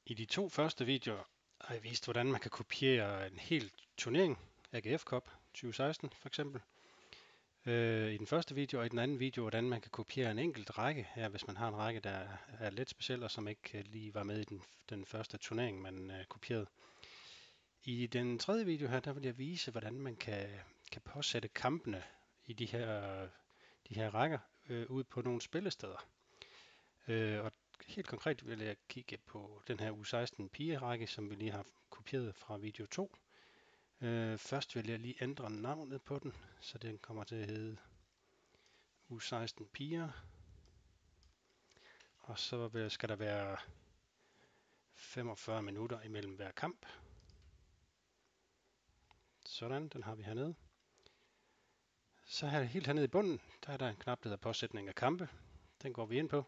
I de to første videoer har jeg vist, hvordan man kan kopiere en hel turnering, AGF Cup 2016 for eksempel. I den første video og i den anden video, hvordan man kan kopiere en enkelt række her, hvis man har en række, der er lidt speciel og som ikke lige var med i den første turnering, man kopierede. I den tredje video her, der vil jeg vise, hvordan man kan påsætte kampene i de her rækker ud på nogle spillesteder. Og helt konkret vil jeg kigge på den her U16 pigerække, som vi lige har kopieret fra video 2. Først vil jeg lige ændre navnet på den, så den kommer til at hedde U16 piger. Og så skal der være 45 minutter imellem hver kamp. Sådan, den har vi hernede. Så her helt hernede i bunden, der er der en knap, der hedder påsætning af kampe. Den går vi ind på.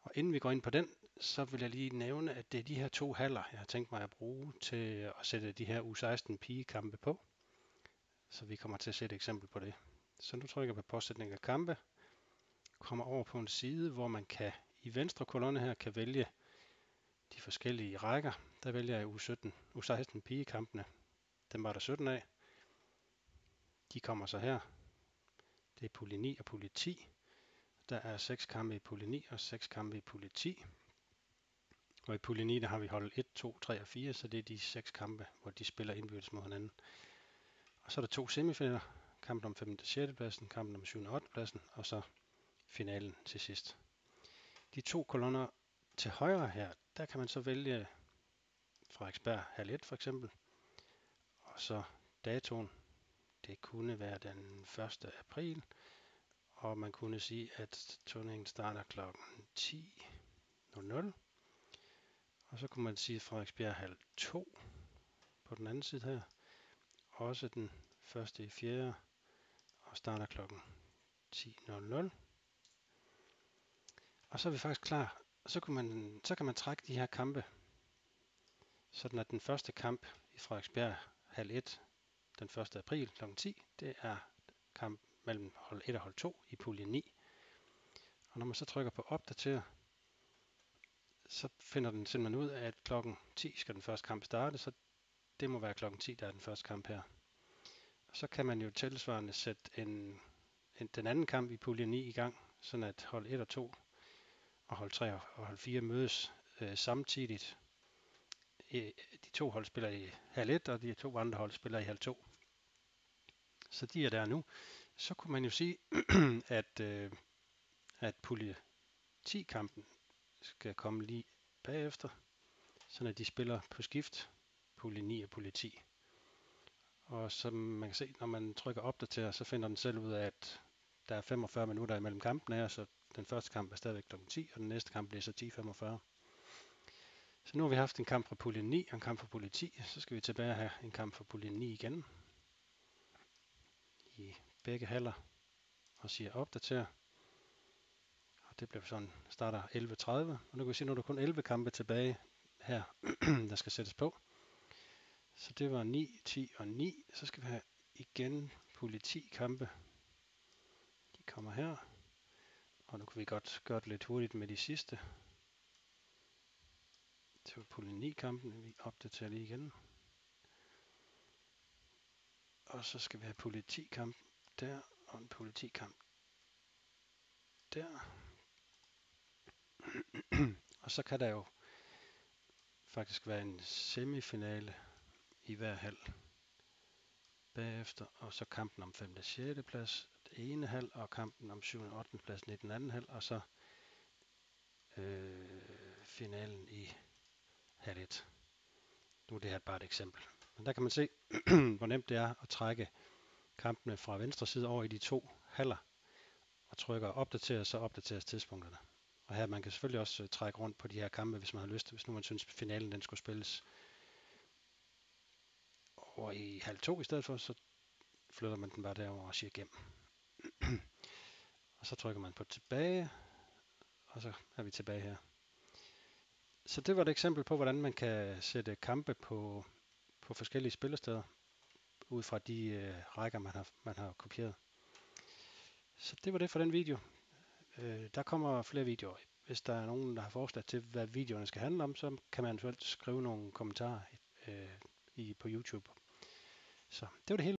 Og inden vi går ind på den, så vil jeg lige nævne, at det er de her to haller, jeg har tænkt mig at bruge til at sætte de her U16 pigekampe på. Så vi kommer til at se et eksempel på det. Så nu trykker jeg på påsætning af kampe, kommer over på en side, hvor man kan i venstre kolonne her kan vælge de forskellige rækker. Der vælger jeg U16 pigekampene. Dem var der 17 af. De kommer så her. Det er pulje 9 og pulje 10. Der er 6 kampe i pulje 9 og 6 kampe i pulje 10. Og i pulje 9 der har vi hold 1, 2, 3 og 4, så det er de 6 kampe, hvor de spiller indbyrdes mod hinanden. Og så er der 2 semifinaler. Kampen om 5. og 6. pladsen, kampen om 7. og 8. pladsen, og så finalen til sidst. De to kolonner til højre her, der kan man så vælge Frederiksberg halv 1 for eksempel. Og så datoen, det kunne være den 1. april. Og man kunne sige, at turneringen starter kl. 10.00. Og så kunne man sige Frederiksberg halv 2 på den anden side her. Også den 1. i 4. og starter kl. 10.00. Og så er vi faktisk klar. Så kan man trække de her kampe, sådan at den første kamp i Frederiksberg halv 1 den 1. april kl. 10, det er kamp mellem hold 1 og hold 2 i pulje 9. Og når man så trykker på opdater, så finder den simpelthen ud af, at klokken 10 skal den første kamp starte, så det må være klokken 10, der er den første kamp her. Og så kan man jo tilsvarende sætte den anden kamp i pulje 9 i gang, sådan at hold 1 og 2 og hold 3 og hold 4 mødes samtidigt. De to hold spiller i halv 1, og de to andre hold spiller i halv 2. Så de er der nu. Så kunne man jo sige, at pulje 10-kampen skal komme lige bagefter, sådan at de spiller på skift, pulje 9 og pulje 10. Og som man kan se, når man trykker opdater, så finder den selv ud af, at der er 45 minutter imellem kampene her, så den første kamp er stadigvæk kl. 10, og den næste kamp bliver så 10.45. Så nu har vi haft en kamp fra pulje 9 og en kamp fra pulje 10, så skal vi tilbage have en kamp fra pulje 9 igen. I begge haller og siger opdater. Og det bliver sådan, starter 11.30, og nu kan vi se, nu er der kun 11 kampe tilbage her, der skal sættes på. Så det var 9, 10 og 9. Så skal vi have igen pulje 10 kampe. De kommer her. Og nu kan vi godt gøre det lidt hurtigt med de sidste. Det var pulje 9 kampen. Vi opdaterer lige igen. Og så skal vi have pulje 10 kamp der, og en pulje 10 kamp der. Og så kan der jo faktisk være en semifinale i hver hal bagefter, og så kampen om 5. og 6. plads det ene hal, og kampen om 7. og 8. pladsen i den anden hal, og så finalen i hal 1. Nu er det her bare et eksempel. Men der kan man se, hvor nemt det er at trække kampene fra venstre side over i de to haller, og trykker opdater, så opdateres tidspunkterne. Og her man kan selvfølgelig også trække rundt på de her kampe, hvis man har lyst. Hvis nu man synes, at finalen den skulle spilles over i halv 2 i stedet for, så flytter man den bare derover og siger gem. Og så trykker man på tilbage, og så er vi tilbage her. Så det var et eksempel på, hvordan man kan sætte kampe på forskellige spillesteder, ud fra de rækker, man har kopieret. Så det var det for den video. Der kommer flere videoer hvis der er nogen, der har forslag til, hvad videoerne skal handle om, så kan man eventuelt skrive nogle kommentarer på YouTube. Så det var det hele.